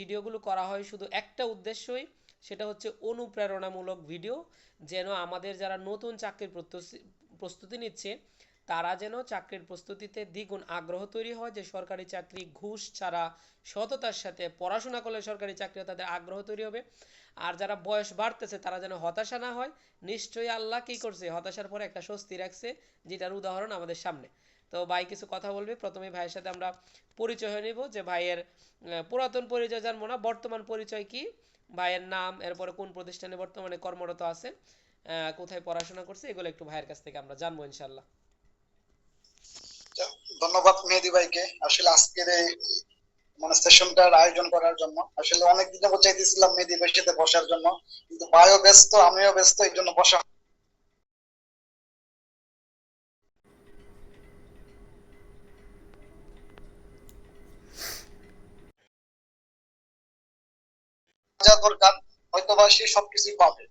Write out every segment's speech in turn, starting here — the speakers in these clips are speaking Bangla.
ভিডিওগুলো করা হয় শুধু একটা উদ্দেশ্যই, সেটা হচ্ছে অনুপ্রেরণামূলক ভিডিও, যেন আমাদের যারা নতুন চাকরির প্রস্তুতি নিচ্ছে তারা যেন চাকরির প্রস্তুতিতে দ্বিগুণ আগ্রহ তৈরি হয়, যে সরকারি চাকরি ঘুষ ছাড়া সততার সাথে পড়াশোনা করলে সরকারি চাকরি তাদের আগ্রহ তৈরি হবে। আর যারা বয়স বাড়তেছে তারা যেন হতাশা না হয়। নিশ্চয়ই আল্লাহ কি করছে, হতাশার পরে একটা স্বস্তি রাখছে, যেটার উদাহরণ আমাদের সামনে। তো ভাই কিছু কথা বলবে, প্রথমে ভাইয়ের সাথে আমরা পরিচয় হয়ে নিব, যে ভাইয়ের পুরাতন পরিচয় জানবো না, বর্তমান পরিচয় কি, ভাইয়ের নাম, এরপরে কোন প্রতিষ্ঠানে বর্তমানে কর্মরত আছে, কোথায় পড়াশোনা করছে, এগুলো একটু ভাইয়ের কাছ থেকে আমরা জানবো ইনশাল্লাহ। ধন্যবাদ মেহেদী ভাইকে আসলে আজকের এই সেশনটার আয়োজন করার জন্য। আসলে অনেকদিন যাবত চাইতেছিলাম মেহেদী ভাইয়ের সাথে বসার জন্য, কিন্তু ভাইও ব্যস্ত আমিও ব্যস্ত, এই জন্য বসা যা দরকার হয়তো বা সে সবকিছুই পাবে।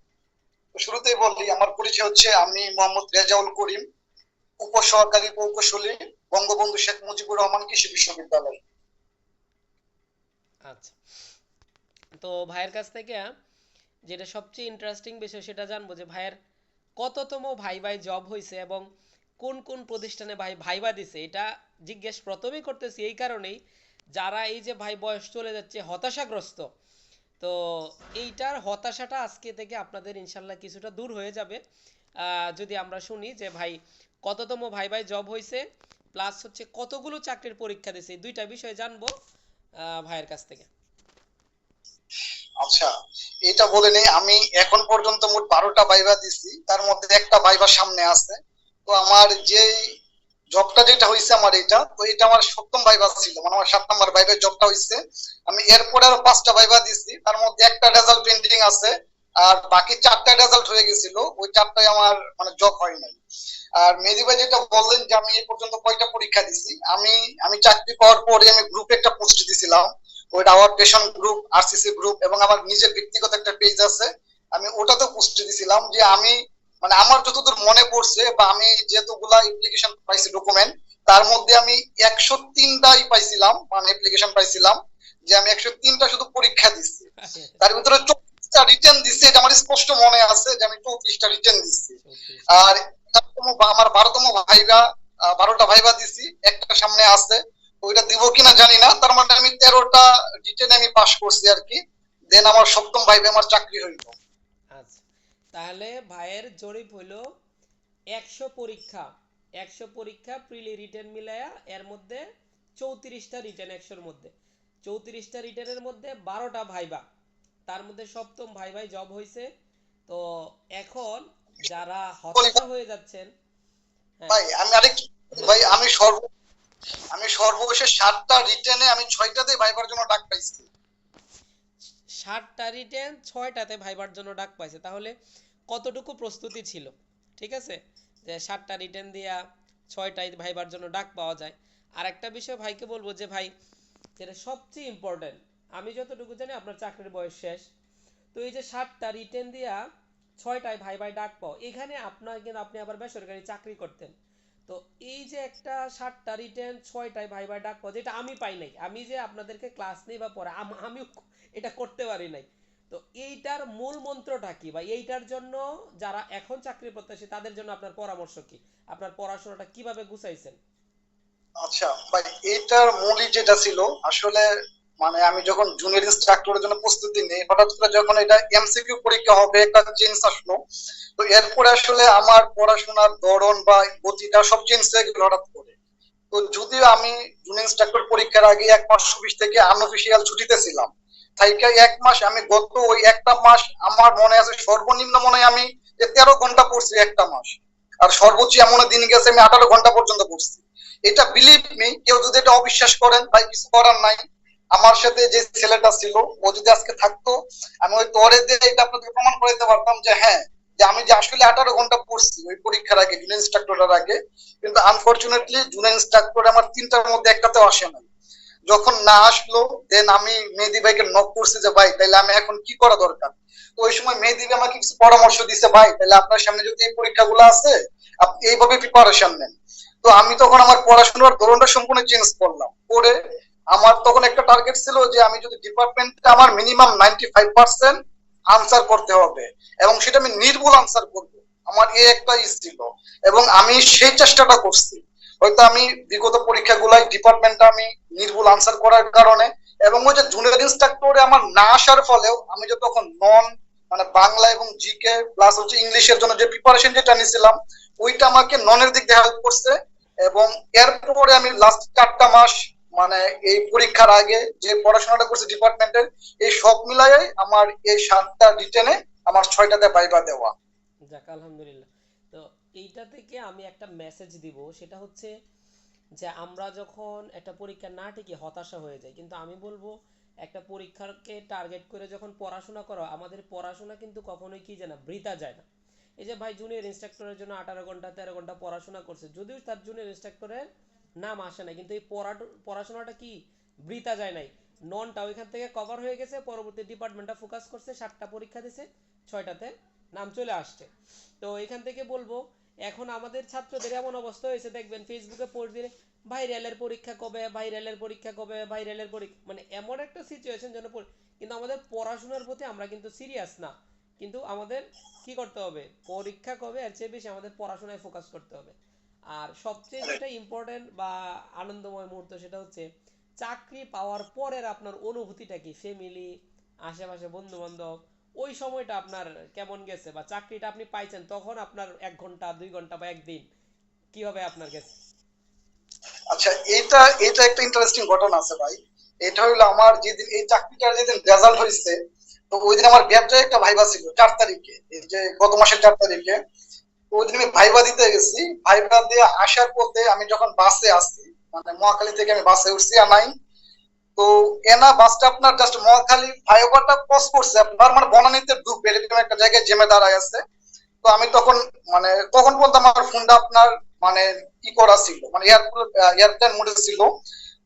তো শুরুতেই বলি, আমার পরিচয় হচ্ছে, আমি মোহাম্মদ রেজাউল করিম, উপসহকারী প্রকৌশলী, বঙ্গবন্ধু শেখ মুজিবুর রহমান কৃষি বিশ্ববিদ্যালয়। আচ্ছা, তো ভাইয়ের কাছ থেকে যেটা সবচেয়ে ইন্টারেস্টিং বিষয় সেটা জানবো, যে ভাইয়ের কততম ভাইভাই জব হয়েছে এবং কোন কোন প্রতিষ্ঠানে ভাই ভাইবা দিছে। এটা জিজ্ঞেস প্রথমেই করতেছি এই কারণেই, যারা এই যে ভাই বয়স চলে যাচ্ছে হতাশাগ্রস্ত, তো এইটার হতাশাটা আজকে থেকে আপনাদের ইনশাল্লাহ কিছুটা দূর হয়ে যাবে যদি আমরা শুনি যে ভাই কততম ভাই জব হয়েছে, প্লাস হচ্ছে কতগুলো চাকরির পরীক্ষা দিছে, এই দুইটা বিষয় জানবো ভাইয়ের কাছ থেকে। আচ্ছা, এটা বলে নেই, আমি এখন পর্যন্ত মোট 12টা ভাইবা দিছি, তার মধ্যে একটা ভাইবা সামনে আছে। তো আমার যে জবটা যেটা হয়েছে আমার এটা, তো এটা আমার 7ম ভাইবা ছিল, মানে আমার 7 নম্বর ভাইবার জবটা হয়েছে। আমি এরপরে আরো 5টা ভাইবা দিছি, তার মধ্যে একটা রেজাল্ট পেন্ডিং আছে, আর বাকি 4টা রেজাল্ট হয়ে গেছিল, ওই 4টাই আমার জব হয় নাই। আর মেহেদী ভাই যেটা বললেন যে আমি এ পর্যন্ত কয়টা পরীক্ষা দিছি, আমি আমি চাকরি পাওয়ার পরে আমি গ্রুপে একটা পোস্ট দিছিলাম, ওইটা our passion group, RCC group, এবং আমার নিজের ব্যক্তিগত একটা পেজ আছে, আমি ওটাতে পোস্ট দিছিলাম যে আমি আমার যতদূর মনে পড়ছে বা আমি যেতগুলা অ্যাপ্লিকেশন পাইছি ডকুমেন্ট, তার মধ্যে আমি 103টাই পাইছিলাম, অ্যাপ্লিকেশন পাইছিলাম, যে আমি 103টা শুধু পরীক্ষা দিচ্ছি। তার ভিতরে 34টা রিটেন দিচ্ছি, এটা আমার স্পষ্ট মনে আছে যে আমি 34টা রিটেন দিচ্ছি। আর আমার 12তম ভাইবা, 12টা ভাইবা দিছি, একটা সামনে আছে, ওইটা দিব কিনা জানি না, তার মানে আমি 13টা রিটেন আমি পাস করছি আর কি। দেন আমার 7ম ভাইবা আমার চাকরি হইল। আচ্ছা, তাহলে ভাইয়ের জরিপ হইলো 100 পরীক্ষা, 100 পরীক্ষা প্রিলি রিটেন মিলায়া, এর মধ্যে 34টা রিটেন, 100-র মধ্যে 34টা রিটেনের মধ্যে 12টা ভাইবা, তার মধ্যে 7ম ভাইভাই জব হয়েছে। তো এখন যারা হতাশা হয়ে যাচ্ছেন, হ্যাঁ ভাই আমি আরেক ভাই আমি সর্বশেষ 7টা রিটেনে আমি 6টাতে ভাইবার জন্য ডাক পাইছি। 60টা রিটেন 6টাতে ভাইবার জন্য ডাক পাইছে, তাহলে কতটুকু প্রস্তুতি ছিল? ঠিক আছে, যে 60টা রিটেন দিয়া 6টায় ভাইবার জন্য ডাক পাওয়া যায়। আর একটা বিষয় ভাইকে বলবো, যে ভাই যেটা সবচেয়ে ইম্পর্টেন্ট, আমি যতটুকু জানি আপনার চাকরির বয়স শেষ, তো এই যে 60টা রিটেন দিয়া 6টায় ভাই ডাক পাও, এখানে আপনার কিন্তু আপনি আবার বেসরকারি চাকরি করতেন, তো এই যে একটা 60টা রিটেন 6টায় ভাই ডাক পাও, যেটা আমি পাই নাই, আমি যে আপনাদেরকে ক্লাস নেই বা পড়া আমিও এটা করতে পারি নাই, তো এইটার মূল মন্ত্রটা কি, বা এইটার জন্য যারা এখন চাকরি প্রত্যাশী তাদের জন্য আপনার পরামর্শ কি, আপনার পড়াশোনাটা কিভাবে গুছাইছেন? আচ্ছা ভাই, এটার মূলই যেটা ছিল আসলে, আমি যখন জুনিয়র ইনস্ট্রাক্টরের জন্য প্রস্তুতি নেই, হঠাৎ করে যখন এটা এমসিকিউ পরীক্ষা হবে একটা চেঞ্জ আসলো, তো এরপরে আসলে আমার পড়াশোনার ধরন বা গতিটা সব চেঞ্জ হয়ে গেল হঠাৎ করে। তো যদিও আমি জুনিয়র ইনস্ট্রাক্টর পরীক্ষার আগে 1 মাস অফিস থেকে আনঅফিসিয়াল ছুটিতে ছিলাম, তাই 1 মাস আমি গত ওই একটা মাস আমার মনে আছে সর্বনিম্ন মনে হয় আমি 13 ঘন্টা পড়ছি একটা মাস, আর সর্বোচ্চ এমন দিন গেছে আমি 18 ঘন্টা পর্যন্ত পড়ছি। এটা বিলিভ মি, কেউ যদি এটা অবিশ্বাস করেন ভাই কিছু করার নাই। আমার সাথে যে ছেলেটা ছিল ও যদি আজকে থাকতো, আমি ওই তোরে দিয়ে এটা আপনাদের প্রমাণ করে দিতে পারতাম যে হ্যাঁ, যে আমি যে আসলে 18 ঘন্টা পড়ছি ওই পরীক্ষার আগে, জুনিয়র ইনস্ট্রাক্টরের আগে। কিন্তু আনফরচুনেটলি জুনিয়র ইনস্ট্রাক্টর আমার 3টার মধ্যে একটাতেও আসে নাই। যখন না আসলো, দেন আমি মেহেদী ভাইকে নক করছি যে ভাই তাইলে আমি এখন কি করা দরকার। তো ওই সময় মেহেদী ভাই আমাকে কিছু পরামর্শ দিছে, ভাই তাহলে আপনার সামনে যদি এই পরীক্ষাগুলো আছে আপনি এইভাবে প্রিপারেশন নেন। তো আমি তখন আমার পড়াশোনার ধরনটা সম্পূর্ণ চেঞ্জ করলাম, করে আমার তখন একটা টার্গেট ছিল যে আমি যদি ডিপার্টমেন্টে আমার মিনিমাম 95% আনসার করতে হবে, এবং সেটা আমি নির্ভুল আনসার করব, আমার এই একটা ছিল। এবং আমি সেই চেষ্টাটা করছি। হয়তো আমি বিগত পরীক্ষাগুলাই ডিপার্টমেন্টে আমি নির্ভুল আনসার করার কারণে, এবং ওই যে জুনিয়র ইন্সট্রাক্টরে আমার না আসার ফলেও আমি যে তখন নন মানে বাংলা এবং জিকে প্লাস হচ্ছে ইংলিশের জন্য যে প্রিপারেশন যেটা নিয়েছিলাম, ওইটা আমাকে ননের দিক দিয়ে হেল্প করছে। এবং এরপরে আমি লাস্ট 4টা মাস মানে এই পরীক্ষার আগে যে পড়াশোনাটা করছি ডিপার্টমেন্টের, এই সব মিলাই আমার এই 7টা রিটেনে আমার 6টাতে ভাইবা দেওয়া। যাক আলহামদুলিল্লাহ। তো এইটা থেকে আমি একটা মেসেজ দিব, সেটা হচ্ছে যে আমরা যখন একটা পরীক্ষা না টিকে হতাশা হয়ে যায়, কিন্তু আমি বলবো একটা পরীক্ষাকে টার্গেট করে যখন পড়াশোনা করো, আমাদের পড়াশোনা কিন্তু কখনোই কি জানা বৃথা যায় না। এই যে ভাই জুনিয়র ইনস্ট্রাক্টরের জন্য 18 ঘন্টা 13 ঘন্টা পড়াশোনা করছে, যদিও তার জুনিয়র ইনস্ট্রাক্টরের নাম আসে না, কিন্তু এই পড়াশোনাটা কি বৃথা যায় নাই। ননটা ওইখান থেকে কভার হয়ে গেছে, পরবর্তী ডিপার্টমেন্টটা ফোকাস করছে, 7টা পরীক্ষা দিছে, 6টাতে নাম চলে আসছে। তো এখান থেকে বলবো এখন আমাদের ছাত্রদের এমন অবস্থা হয়েছে, দেখবেন ফেসবুকে পোস্ট দিলে ভাই রেলের পরীক্ষা কবে, ভাই রেলের পরীক্ষা কবে, ভাই রেলের পরীক্ষা, মানে এমন একটা সিচুয়েশন যেন কিন্তু আমাদের পড়াশোনার প্রতি আমরা কিন্তু সিরিয়াস না। কিন্তু আমাদের কি করতে হবে, পরীক্ষা কবে এর চেয়ে বেশি আমাদের পড়াশোনায় ফোকাস করতে হবে। আর সবচেয়ে যেটা ইম্পর্টেন্ট বা আনন্দময় মুহূর্ত, সেটা হচ্ছে চাকরি পাওয়ার পরের আপনার অনুভূতিটা কি, ফ্যামিলি, আশেপাশে বন্ধু বান্ধব, ওই সময়টা আপনার কেমন গেছে, বা চাকরিটা আপনি পাইছেন তখন আপনার 1 ঘন্টা 2 ঘন্টা বা একদিন কিভাবে আপনার গেছে? আচ্ছা, এটা এটা একটা ইন্টারেস্টিং ঘটনা আছে ভাই। এটা হলো আমার যেদিন এই চাকরিটার যেদিন রেজাল্ট হয়েছে, তো ওই দিন আমার ব্যবসায় একটা ভাইবা ছিল 4 তারিখে, এই যে গত মাসের 4 তারিখে। তো ওই দিন আমি ভাইবা দিতে গেছি। ভাইবা দিয়ে আসার পথে আমি যখন বাসে আসছি, মানে মহাখালী থেকে আমি বাসে উঠছি আনাই, তো এনা বাসটা আপনার জাস্ট মহাখালী ফ্লাইওভারটা ক্রস করছে, আপনার মানে বনানীতে ঢুকবে এরকম একটা জায়গায় জেমে দাঁড়ায় আছে। তো আমি তখন মানে তখন পর্যন্ত আমার ফোনটা আপনার মানে ই করা ছিল, মানে এয়ারপ্লেন মোডে ছিল।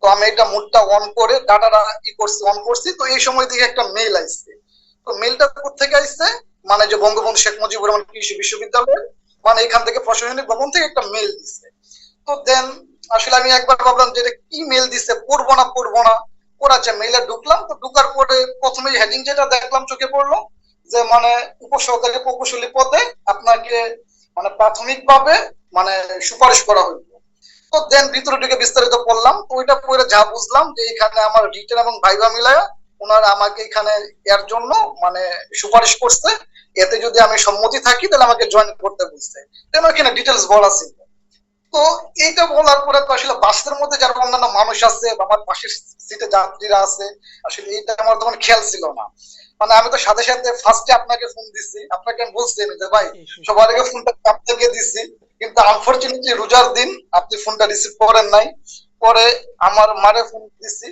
তো আমি এটা মোডটা অন করে ডাটাটা ই করছি, অন করছি। তো এই সময় দিকে একটা মেইল আসছে। তো মেইলটা কোথেকে আসছে, মানে যে বঙ্গবন্ধু শেখ মুজিবুর রহমান কৃষি বিশ্ববিদ্যালয়ের, মানে এখান থেকে প্রশাসনিক ভবন থেকে একটা মেইল দিচ্ছে। তো দেন আসলে আমি একবার ভাবলাম যে এটা কি মেইল দিচ্ছে, পড়বো না পড়বো না। পড়াচ্ছে মেইলে ঢুকলাম। তো ঢুকার পরে প্রথমে হেডিং যেটা দেখলাম চোখে পড়লো, যে মানে উপসহকারী প্রকৌশলী পদে আপনাকে মানে প্রাথমিকভাবে মানে সুপারিশ করা হইলো। তো দেন ভিতরে ঢুকে বিস্তারিত পড়লাম। তো ওইটা পড়ে যা বুঝলাম যে এখানে আমার রিটেন এবং ভাইভা মিলায়া ওনারা আমাকে এখানে এর জন্য মানে সুপারিশ করছে। এতে যদি আমি সম্মতি থাকি তাহলে আমাকে জয়েন করতে বলছে। তেমন এখানে ডিটেলস বলা ছিল। তো এইটা বলার পরে তো আসলে বাসের মধ্যে যারা অন্যান্য মানুষ আছে বা আমার পাশের সিটে যাত্রীরা আছে, আসলে এইটা আমার তখন খেয়াল ছিল না। মানে আমি তো সাথে সাথে ফার্স্টে আপনাকে ফোন দিছি, আপনাকে আমি বলছি যে ভাই সবার আগে ফোনটা আপনাকে দিছি, কিন্তু আনফরচুনেটলি রোজার দিন আপনি ফোনটা রিসিভ করেন নাই। পরে আমার মারে ফোন দিছি।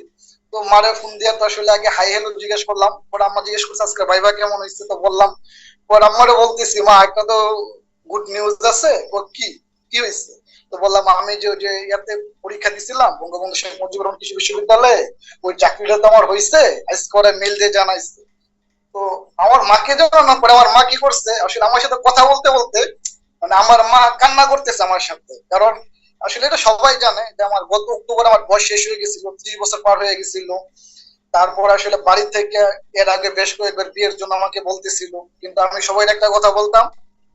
তো মারে ফোন দিয়ে তো আসলে আগে হাই হ্যালো জিজ্ঞেস করলাম। পরে আম্মা জিজ্ঞেস করছে আজকে ভাইবা কেমন হয়েছে, তো বললাম। পরে আম্মারে বলতেছি মা একটা তো গুড নিউজ আছে। ও কি কি হয়েছে? তো বললাম আমি যে যে ইয়াতে পরীক্ষা দিছিলাম বঙ্গবন্ধু শেখ মুজিবুর রহমান কৃষি বিশ্ববিদ্যালয়ে, ওই চাকরিটা তো আমার হয়েছে, আজ করে মেল দিয়ে জানাইছে। তো আমার মাকে জানানোর পরে আমার মা কি করছে, আসলে আমার সাথে কথা বলতে বলতে মানে আমার মা কান্না করতেছে আমার সাথে। কারণ আসলে এটা সবাই জানে যে আমার গত অক্টোবরে আমার বয়স শেষ হয়ে গেছিল, 30 বছর পার হয়ে গেছিল। তারপর আসলে বাড়ি থেকে এর আগে বেশ কয়েকবার বিয়ের জন্য আমাকে বলতেছিল, কিন্তু আমি সবাই একটা কথা বলতাম,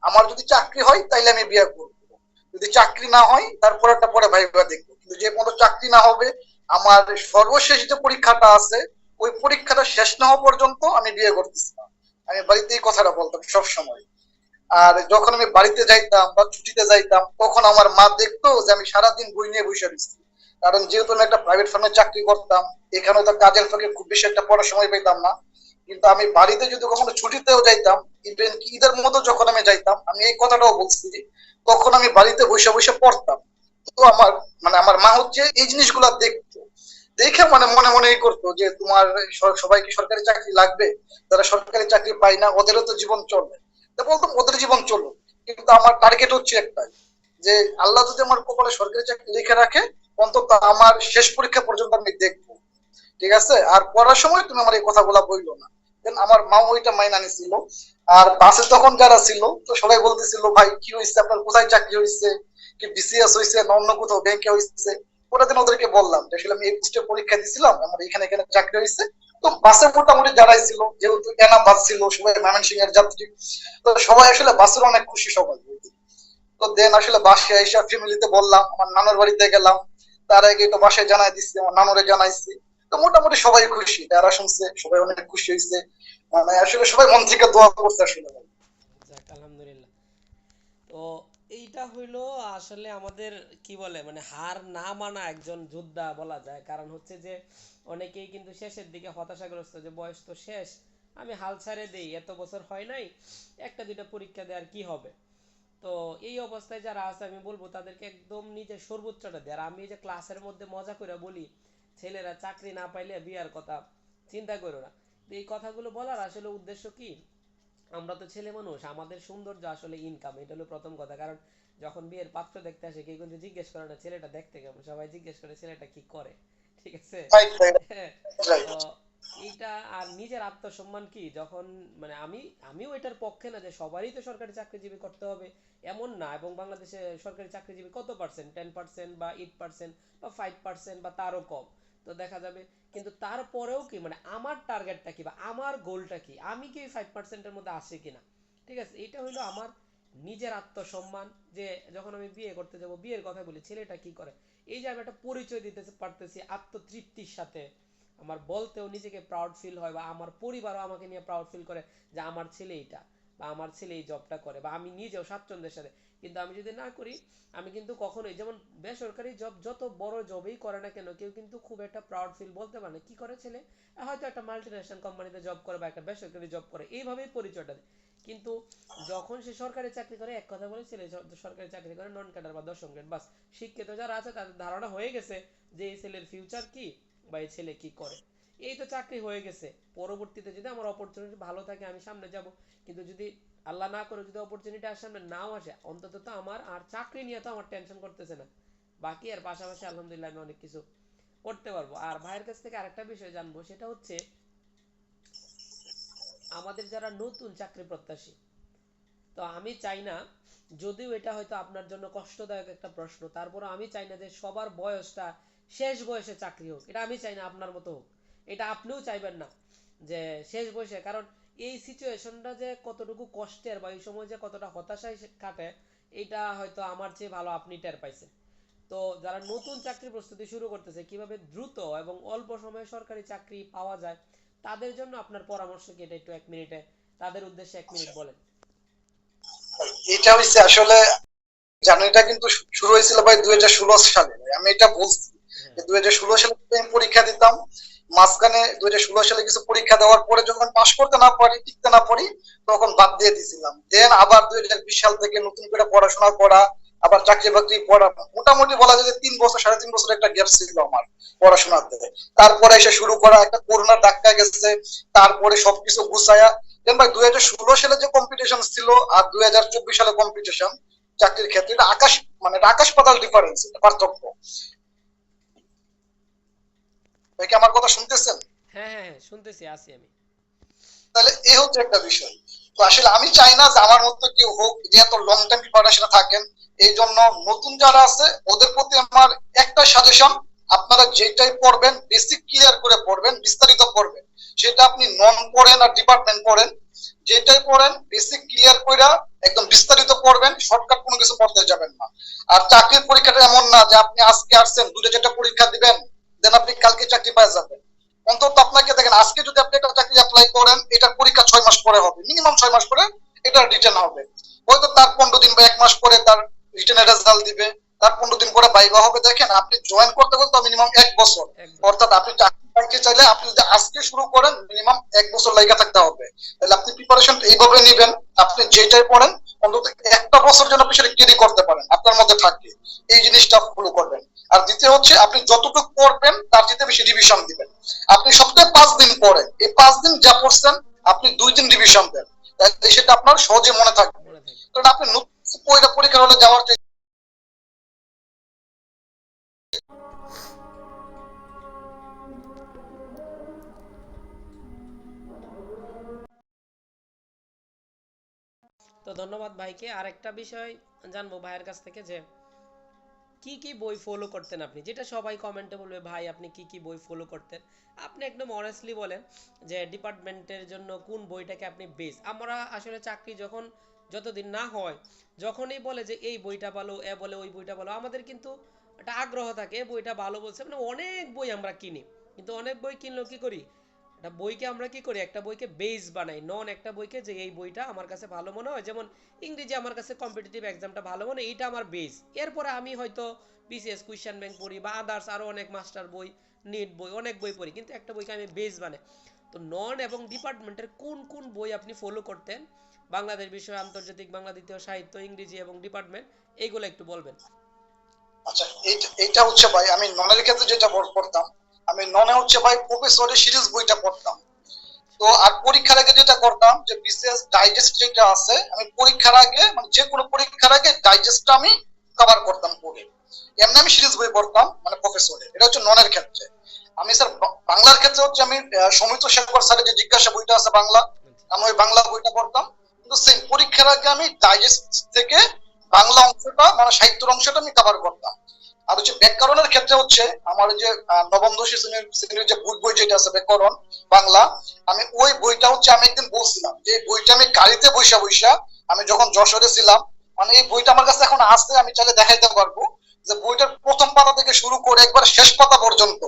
আমার যদি চাকরি হয় তাইলে আমি বিয়ে করবো, যদি চাকরি না হয় তারপর একটা পরে ভাইবা দেখবো। কিন্তু যে কোনো চাকরি না হবে, আমার সর্বশেষ যে পরীক্ষাটা আছে ওই পরীক্ষাটা শেষ না হওয়া পর্যন্ত আমি বিয়ে করতেছি না। আমি বাড়িতে এই কথাটা বলতাম সব সময়। আর যখন আমি বাড়িতে যাইতাম বা ছুটিতে যাইতাম, তখন আমার মা দেখতো যে আমি সারাদিন বই নিয়ে বসে রয়েছি। কারণ যেহেতু আমি একটা প্রাইভেট ফার্মে চাকরি করতাম, এখানে তো কাজের ফাঁকে খুব বেশি একটা পড়ার সময় পেতাম না। কিন্তু আমি বাড়িতে যদি কখনো ছুটিতেও যাইতাম, ইভেন ঈদের মতো যখন আমি যাইতাম, আমি এই কথাটাও বলছি, তখন আমি বাড়িতে বসে বসে পড়তাম। তো আমার মানে আমার মা হচ্ছে এই জিনিসগুলা দেখতো। দেখে মানে মনে মনে করতো যে তোমার সবাইকে সরকারি চাকরি লাগবে, যারা সরকারি চাকরি পায় না ওদেরও তো জীবন চলবে। তো বলতাম ওদের জীবন চলুক, কিন্তু আমার টার্গেট হচ্ছে একটাই, যে আল্লাহ যদি আমার কপালে সরকারি চাকরি লিখে রাখে, অন্তত আমার শেষ পরীক্ষা পর্যন্ত আমি দেখবো। ঠিক আছে, আর পড়ার সময় তুমি আমার এই কথাগুলা বললো না। আমার মা ওইটা মাইনা নিছিল। আর বাসে তখন যারা ছিল, তো সবাই বলতেছিল ভাই কি হয়েছে আপনার, কোথায় চাকরি হয়েছে, কি বিসিএস হয়েছে না অন্য কোথাও ব্যাংকে হয়েছে। পরের দিন ওদেরকে বললাম যে আসলে আমি এই পোস্টে পরীক্ষা দিয়েছিলাম, আমার এখানে এখানে চাকরি হয়েছে। তো বাসে মোটামুটি যারাই ছিল, যেহেতু এনা বাস ছিল, সবাই ময়মনসিংহ এর যাত্রী, তো সবাই আসলে বাসের অনেক খুশি সবাই। তো দেন আসলে বাসায় এসে ফ্যামিলিতে বললাম, আমার নানুর বাড়িতে গেলাম, তার আগে তো বাসায় জানাই দিচ্ছি, আমার নানুরে জানাইছি। তো মোটামুটি সবাই খুশি, যারা শুনছে সবাই অনেক খুশি হয়েছে, মানে আসলে সবাই মন থেকে দোয়া করছে আসলে ভাই। যাক আলহামদুলিল্লাহ। তো এইটা হইলো আসলে আমাদের কি বলে মানে হার না মানা একজন যোদ্ধা বলা যায়। কারণ হচ্ছে যে অনেকেই কিন্তু শেষের দিকে হতাশাগ্রস্ত, যে বয়স তো শেষ, আমি হাল ছেড়ে দেই, এত বছর হয় নাই, একটা দুইটা পরীক্ষা দেওয়ার কি হবে। তো এই অবস্থায় যারা আছে আমি বলবো তাদেরকে একদম নিজের সর্বোচ্চটা দেয়। আর আমি এই যে ক্লাসের মধ্যে মজা করে বলি ছেলেরা চাকরি না পাইলে বিয়ার কথা চিন্তা করো না, তো এই কথাগুলো বলার আসলে উদ্দেশ্য কি, আমরা তো ছেলে মানুষ, আমাদের সৌন্দর্য আসলে ইনকাম, এটা হলো প্রথম কথা। কারণ যখন বিয়ের পাত্র দেখতে আসে কেউ কিন্তু জিজ্ঞেস করে না ছেলেটা দেখতে কেমন, সবাই জিজ্ঞেস করে ছেলেটা কি করে, ঠিক আছে? রাইট রাইট হ্যাঁ। রাইট। তো এইটা আর নিজের আত্মসম্মান কি, যখন মানে আমিও এটার পক্ষে না যে সবারই তো সরকারি চাকরিজীবী করতে হবে, এমন না। এবং বাংলাদেশে সরকারি চাকরিজীবী কত পার্সেন্ট, 10% বা 8% বা 5% বা তারও কম। তো দেখা যাবে, কিন্তু তারপরেও কি মানে আমার টার্গেটটা কি বা আমার গোলটা কি, আমি কি 5%-এর মধ্যে আসি কিনা, ঠিক আছে? এটা হইলো আমার নিজের আত্মসম্মান। যে যখন আমি বিয়ে করতে যাব, বিয়ের কথা বলি, ছেলেটা কি করে, এই যে আমি একটা পরিচয় দিতে পারতেছি আত্মতৃপ্তির সাথে, আমার বলতেও নিজেকে প্রাউড ফিল হয়, বা আমার পরিবারও আমাকে নিয়ে প্রাউড ফিল করে যে আমার ছেলে এইটা, বা আমার ছেলে এই জবটা করে, বা আমি নিজেও স্বাচ্ছন্দ্যের সাথে। কিন্তু আমি যদি না করি, আমি কিন্তু কখনোই, যেমন বেসরকারি জব যত বড় জবই করে না কেন, কেউ কিন্তু খুব একটা প্রাউড ফিল বলতে পারে না কি করে ছেলে, হয়তো একটা মাল্টিন্যাশনাল কোম্পানিতে জব করে বা একটা বেসরকারি জব করে, এইভাবেই পরিচয়টা দেয়। কিন্তু যখন সে সরকারি চাকরি করে, এক কথা বলে ছেলে সরকারি চাকরি করে নন ক্যাডার বা 10ম গ্রেড, বাস শিক্ষিত যারা আছে তাদের ধারণা হয়ে গেছে যে এই ছেলের ফিউচার কি বা এই ছেলে কি করে। এই তো চাকরি হয়ে গেছে, পরবর্তীতে যদি আমার অপরচুনিটি ভালো থাকে আমি সামনে যাব। কিন্তু যদি আল্লাহ না করে যদি অপরচুনিটি আর সামনে নাও আসে, অন্তত তো আমার আর চাকরি নিয়ে তো আমার টেনশন করতেছে না, বাকি আর পাশাপাশি আলহামদুলিল্লাহ আমি অনেক কিছু করতে পারবো। আর ভাইয়ের কাছ থেকে আরেকটা বিষয় জানবো, সেটা হচ্ছে আমাদের যারা নতুন চাকরি প্রত্যাশী, তো আমি চাই না, যদিও এটা হয়তো আপনার জন্য কষ্টদায়ক একটা প্রশ্ন, তারপরে আমি চাই না যে সবার বয়সটা শেষ বয়সে চাকরি হোক, এটা আমি চাই না আপনার মতো হোক, এটা আপনিও চাইবেন না যে শেষ বয়সে। কারণ এই সিচুয়েশনটা যে কতটুকু কষ্টের বা এই সময় যে কতটা হতাশায় কাটে, এটা হয়তো আমার চেয়ে ভালো আপনি টের পাইছেন। তো যারা নতুন চাকরি প্রস্তুতি শুরু করতেছে, কিভাবে দ্রুত এবং অল্প সময়ে সরকারি চাকরি পাওয়া যায়, তাদের জন্য আপনার পরামর্শ কি, এটা একটু 1 মিনিটে তাদের উদ্দেশ্যে 1 মিনিট বলেন। এটা হচ্ছে আসলে জার্নিটা কিন্তু শুরু হয়েছিল ভাই 2016 সালে। আমি এটা বলছি যে হ্যাঁ। 2016 সালে আমি পরীক্ষা দিতাম, মাঝখানে 2016 সালে কিছু পরীক্ষা দেওয়ার পরে যখন পাশ করতে না পারি, টিকতে না পারি, তখন বাদ দিয়ে দিছিলাম। দেন আবার 2020 সাল থেকে নতুন করে পড়াশোনা করা, আবার চাকরি বাকরি পড়া, মোটামুটি বলা যায় যে 3 বছর 3.5 বছর একটা গ্যাপ ছিল আমার পড়াশোনাতে। তারপরে এসে শুরু করা, একটা করোনার ধাক্কা গেছে, তারপরে সবকিছু গুছায়া দেন ভাই 2016 সালে যে কম্পিটিশন ছিল আর 2024 সালে কম্পিটিশন চাকরির ক্ষেত্রে, এটা আকাশ, মানে এটা আকাশ পাতাল ডিফারেন্স, পার্থক্য। ভাই কি আমার কথা শুনতেছেন? হ্যাঁ হ্যাঁ হ্যাঁ, শুনতেছি, আসি আমি। তাহলে এ হচ্ছে একটা বিষয়। তো আসলে আমি চাই না যে আমার মতো কেউ হোক যে এত লং টাইম প্রিপারেশনে থাকেন। এই জন্য নতুন যারা আছে ওদের প্রতি আমার একটা সাজেশন, আপনারা যেটাই পড়বেন বেসিক ক্লিয়ার করে পড়বেন, বিস্তারিত পড়বেন। সেটা আপনি নন পড়েন আর ডিপার্টমেন্ট পড়েন, যেটাই পড়েন বেসিক ক্লিয়ার করে একদম বিস্তারিত পড়বেন, শর্টকাট কোনো কিছু পড়তে যাবেন না। আর চাকরির পরীক্ষাটা এমন না যে আপনি আজকে আসছেন দুটো চারটা পরীক্ষা দিবেন দেন আপনি কালকে চাকরি পেয়ে যাবেন। অন্তত আপনাকে দেখেন, আজকে যদি আপনি একটা চাকরি অ্যাপ্লাই করেন, এটার পরীক্ষা 6 মাস পরে হবে, মিনিমাম 6 মাস পরে এটা রিটার্ন হবে। হয়তো তার 15 দিন বা 1 মাস পরে তার রিটার্নের রেজাল্ট দিবে, তার 15 দিন পরে ভাইবা হবে। দেখেন আপনি জয়েন করতে করতে মিনিমাম 1 বছর, এক বছর। অর্থাৎ আপনি চাকরি পাইতে চাইলে আপনি যদি আজকে শুরু করেন মিনিমাম 1 বছর লাইগা থাকতে হবে। তাহলে আপনি প্রিপারেশন এইভাবে নিবেন, আপনি যেটাই পড়েন অন্তত একটা বছর যেন আপনি সেটা ক্যারি করতে পারেন, আপনার মধ্যে থাকে, এই জিনিসটা ফলো করবেন। আর দ্বিতীয় হচ্ছে আপনি যতটুকু পড়বেন তার চেয়ে বেশি রিভিশন দিবেন। আপনি সপ্তাহে 5 দিন পড়েন, এই 5 দিন যা পড়ছেন আপনি 2 দিন রিভিশন দেন, তাহলে সেটা আপনার সহজে মনে থাকবে। মনে থাকে। কারণ আপনি নতুন পরীক্ষার হলে যাওয়ার চেয়ে তো ধন্যবাদ ভাইকে। আরেকটা বিষয় জানবো ভাইয়ের কাছ থেকে, যে কি কি বই ফলো করতেন আপনি, যেটা সবাই কমেন্টে বলবে ভাই আপনি কি কি বই ফলো করতেন, আপনি একদম অনেস্টলি বলেন যে ডিপার্টমেন্টের জন্য কোন বইটাকে আপনি বেস। আমরা আসলে চাকরি যখন যতদিন না হয়, যখনই বলে যে এই বইটা ভালো, এ বলে ওই বইটা ভালো, আমাদের কিন্তু একটা আগ্রহ থাকে বইটা ভালো বলছে, মানে অনেক বই আমরা কিনি, কিন্তু অনেক বই কিনলেও কি করি, একটা বইকে আমরা কি করি, একটা বইকে বেস বানাই, নন একটা বইকে যে এই বইটা আমার কাছে ভালো মনে হয়, যেমন ইংরেজি আমার কাছে কম্পিটিটিভ এক্সামটা ভালো মনে হয়, এইটা আমার বেস, এরপরে আমি হয়তো বিসিএস কুয়েশ্চন ব্যাংক পড়ি বা আদার্স আরও অনেক মাস্টার বই, নিট বই, অনেক বই পড়ি, কিন্তু একটা বইকে আমি বেস বানাই। তো নন এবং ডিপার্টমেন্টের কোন কোন বই আপনি ফলো করতেন, বাংলাদেশ বিষয়, আন্তর্জাতিক বাংলা দ্বিতীয় সাহিত্য, ইংরেজি এবং ডিপার্টমেন্ট, এইগুলো একটু বলবেন। আচ্ছা, এইটা হচ্ছে ভাই আমি ননের ক্ষেত্রে যেটা পড়তাম, আমি ননে হচ্ছে ভাই প্রফেসরের সিরিজ বইটা পড়তাম। তো আর পরীক্ষার আগে যেটা করতাম যে বিসিএস ডাইজেস্ট যেটা আছে, আমি পরীক্ষার আগে মানে যে কোনো পরীক্ষার আগে ডাইজেস্টটা আমি কভার করতাম পড়ে। এমনি আমি সিরিজ বই পড়তাম মানে প্রফেসরের, এটা হচ্ছে ননের ক্ষেত্রে। আমি স্যার বাংলার ক্ষেত্রে হচ্ছে আমি সমিত শেখর স্যারের যে জিজ্ঞাসা বইটা আছে বাংলা, আমি ওই বাংলা বইটা পড়তাম। কিন্তু সেম পরীক্ষার আগে আমি ডাইজেস্ট থেকে বাংলা অংশটা মানে সাহিত্যের অংশটা আমি কভার করতাম। আর হচ্ছে ব্যাকরণের ক্ষেত্রে হচ্ছে আমার যে নবম দশম শ্রেণীর যে বই যেটা আছে ব্যাকরণ বাংলা, আমি ওই বইটা হচ্ছে আমি একদিন বলছিলাম যে বইটা আমি গাড়িতে বৈশা বৈশা আমি যখন যশোরে ছিলাম, মানে এই বইটা আমার কাছে এখন আসছে, আমি চাইলে দেখাইতে পারবো যে বইটার প্রথম পাতা থেকে শুরু করে একবার শেষ পাতা পর্যন্ত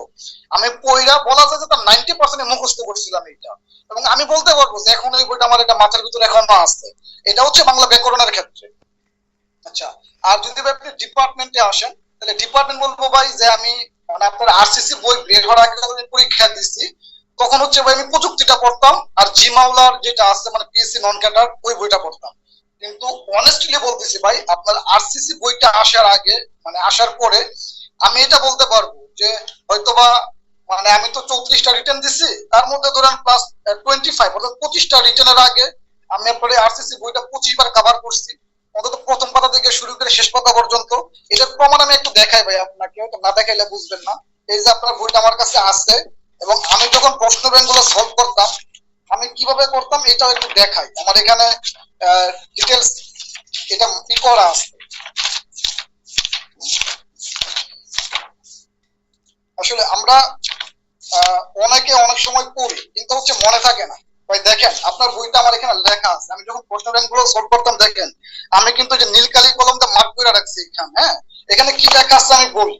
আমি পড়া বলা যায় যে তার 90% মুখস্থ করছিলাম এইটা। এবং আমি বলতে পারবো যে এখন এই বইটা আমার এটা মাথার ভিতরে এখনো আছে। এটা হচ্ছে বাংলা ব্যাকরণের ক্ষেত্রে। আচ্ছা, আর যদি আপনি ডিপার্টমেন্টে আসেন, তাহলে ডিপার্টমেন্ট বলবো ভাই যে আমি মানে আপনার আরসিসি বই বের হওয়ার আগে যখন আমি পরীক্ষা দিচ্ছি, তখন হচ্ছে ভাই আমি প্রযুক্তিটা পড়তাম আর জি মাওলার যেটা আছে মানে পিএসসি নন ক্যাডার ওই বইটা পড়তাম। কিন্তু অনেস্টলি বলতেছি ভাই, আপনার আরসিসি বইটা আসার আগে মানে আসার পরে আমি এটা বলতে পারবো যে হয়তোবা মানে আমি তো 34টা রিটার্ন দিছি, তার মধ্যে ধরেন প্লাস 25 অর্থাৎ 25টা রিটার্নের আগে আমি আপনার আরসিসি বইটা 25 বার কভার করছি, অন্তত প্রথম পাতা থেকে শুরু করে শেষ পাতা পর্যন্ত। এটার প্রমাণ আমি একটু দেখাই ভাই আপনাকে, না দেখাইলে বুঝবেন না। এই যে আপনার বইটা আমার কাছে আছে, এবং আমি যখন প্রশ্ন ব্যাংক গুলো সলভ করতাম আমি কিভাবে করতাম এটাও একটু দেখাই। আমার এখানে ডিটেলস এটা কি করা আছে। আসলে আমরা অনেকে অনেক সময় পড়ি কিন্তু হচ্ছে মনে থাকে না ভাই। দেখেন আপনার বইটা আমার এখানে লেখা আছে, আমি যখন প্রশ্ন ব্যাংক গুলো সলভ করতাম দেখেন আমি কিন্তু যে নীল কালি কলমটা মার্ক করে রাখছি এখানে। হ্যাঁ, এখানে কি লেখা আছে আমি বলি।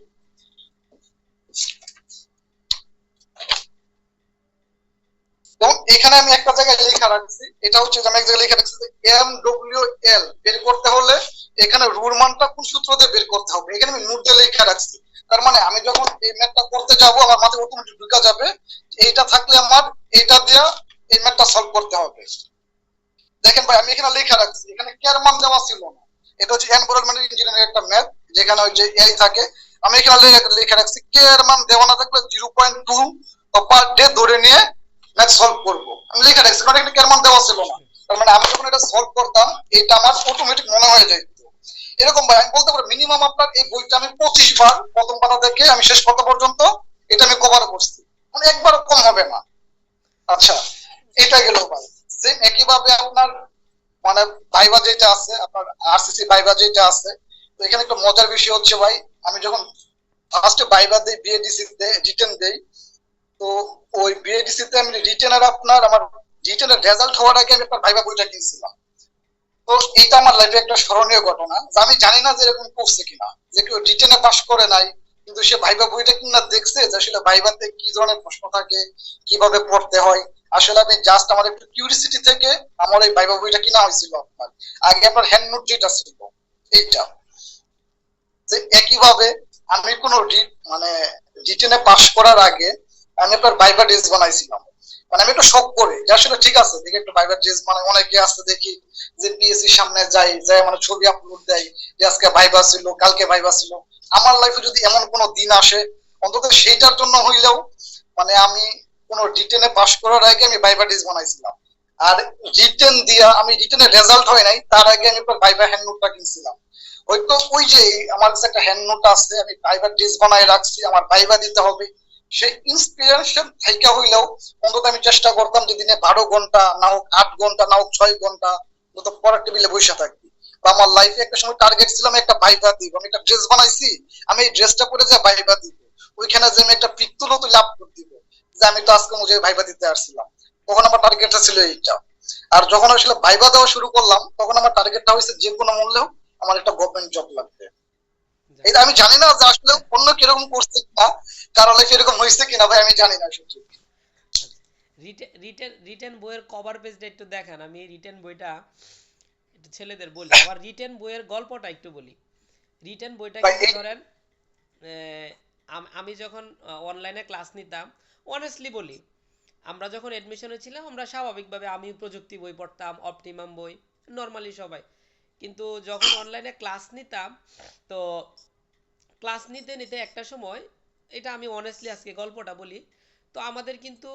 যেমন এখানে আমি একটা জায়গায় লেখা রাখছি, এটা হচ্ছে আমি এক জায়গায় লেখা রাখছি এম ডব্লিউ এল বের করতে হলে এখানে রুট মানটা কোন সূত্র দিয়ে বের করতে হবে, এখানে আমি নোট দিয়ে লেখা রাখছি। তার মানে আমি যখন এই ম্যাথটা করতে যাব আমার মাথায় অটোমেটিক ঢুকা যাবে এইটা থাকলে আমার এটা দিয়ে এই ম্যাথটা সলভ করতে হবে। দেখেন ভাই আমি এখানে লেখা রাখছি, এখানে কে এর মান দেওয়া ছিল না, এটা হচ্ছে এনভায়রনমেন্টাল ইঞ্জিনিয়ারিং একটা ম্যাথ যেখানে ওই যে এআই থাকে। আমি এখানে লেখা রাখছি কে এর মান দেওয়া না থাকলে 0.2 পার ডে ধরে নিয়ে ম্যাথ সলভ করব। আমি লেখা রাখছি কারণ এখানে কে এর মান দেওয়া ছিল না। তার মানে আমি যখন এটা সলভ করতাম এটা আমার অটোমেটিক মনে হয়ে যেত। এরকম ভাই আমি বলতে পারি মিনিমাম আপনার এই বইটা আমি 25 বার প্রথম পাতা থেকে আমি শেষ পাতা পর্যন্ত এটা আমি কভার করছি, মানে একবারও কম হবে না। আচ্ছা, এটা গেল ভাই। সেম একইভাবে আপনার মানে ভাইবা যেটা আছে আপনার আরসিসি ভাইবা যেটা আছে, তো এখানে একটা মজার বিষয় হচ্ছে ভাই আমি যখন ফার্স্টে ভাইবা দেই বিএডিসি তে রিটেন দেই, তো ওই বিএডিসি তে আমি রিটেনের আপনার আমার রিটেনের রেজাল্ট হওয়ার আগে আমি আপনার ভাইবা বইটা কিনছিলাম। তো এটা আমার লাইফে একটা স্মরণীয় ঘটনা যে আমি জানি না যে এরকম করছে কিনা, যে কেউ রিটেনে পাস করে নাই কিন্তু সে ভাইবা বইটা কিনা দেখছে যে আসলে ভাইবাতে কি ধরনের প্রশ্ন থাকে, কিভাবে পড়তে হয়। আসলে আমি জাস্ট আমার একটু কিউরিসিটি থেকে আমার এই ভাইবা বইটা কিনা হয়েছিল আপনার আগে আপনার হ্যান্ড নোট যেটা ছিল এইটা। যে একইভাবে আমি কোনো মানে রিটেনে পাস করার আগে আমি আপনার ভাইবা ড্রেস বানাইছিলাম। মানে আমি একটু শখ করে যে আসলে ঠিক আছে দেখি একটু ভাইবা ড্রেস মানে অনেকে আসতে দেখি যে পিএসসি সামনে যাই যাই মানে ছবি আপলোড দেয় যে আজকে ভাইবা ছিল কালকে ভাইবা ছিল। আমার লাইফে যদি এমন কোনো দিন আসে অন্তত সেইটার জন্য হইলেও মানে আমি কোনো রিটেনে পাস করার আগে আমি ভাইবা ড্রেস বানাইছিলাম। আর রিটেন দিয়া আমি রিটেনের রেজাল্ট হয় নাই তার আগে আমি ভাইবা হ্যান্ড নোটটা কিনছিলাম। হয়তো ওই যে আমার কাছে একটা হ্যান্ড নোট আছে আমি ভাইবা ড্রেস বানাই রাখছি আমার ভাইবা দিতে হবে, সেই ইন্সপিরেশন থেকে হইলেও অন্তত আমি চেষ্টা করতাম যে দিনে 12 ঘন্টা না হোক 8 ঘন্টা না হোক 6 ঘন্টা অন্তত পড়ার টেবিলে বসে থাকবি। বা আমার লাইফে একটা সময় টার্গেট ছিল আমি একটা ভাইবা দিব, আমি একটা ড্রেস বানাইছি, আমি এই ড্রেসটা পরে যে ভাইবা দিব, ওইখানে যে আমি একটা পিক তুলো তুলে আপলোড দিব যে আমি তো আজকে মুঝে ভাইবা দিতে আসছিলাম, তখন আমার টার্গেটটা ছিল এইটা। আর যখন আসলে ভাইবা দেওয়া শুরু করলাম তখন আমার টার্গেটটা হয়েছে যে কোনো মূল্যেও আমার একটা গভর্নমেন্ট জব লাগবে। যাক, এটা আমি জানি না যে আসলে অন্য কিরকম করছে কিনা, কারো লাইফে এরকম হয়েছে কিনা ভাই আমি জানি না সত্যি। রিটেন বইয়ের কভার পেজটা একটু দেখান, আমি রিটেন বইটা একটু ছেলেদের বলি, আবার রিটেন বইয়ের গল্পটা একটু বলি। রিটেন বইটা ভাই কিন্তু এই ধরেন আমি যখন অনলাইনে ক্লাস নিতাম, অনেস্টলি বলি, আমরা যখন এডমিশনে ছিলাম আমরা স্বাভাবিকভাবে আমি প্রযুক্তি বই পড়তাম, অপটিমাম বই, নর্মালি সবাই। কিন্তু যখন অনলাইনে ক্লাস নিতাম, তো ক্লাস নিতে নিতে একটা সময়, এটা আমি অনেস্টলি আজকে গল্পটা বলি, তো আমাদের কিন্তু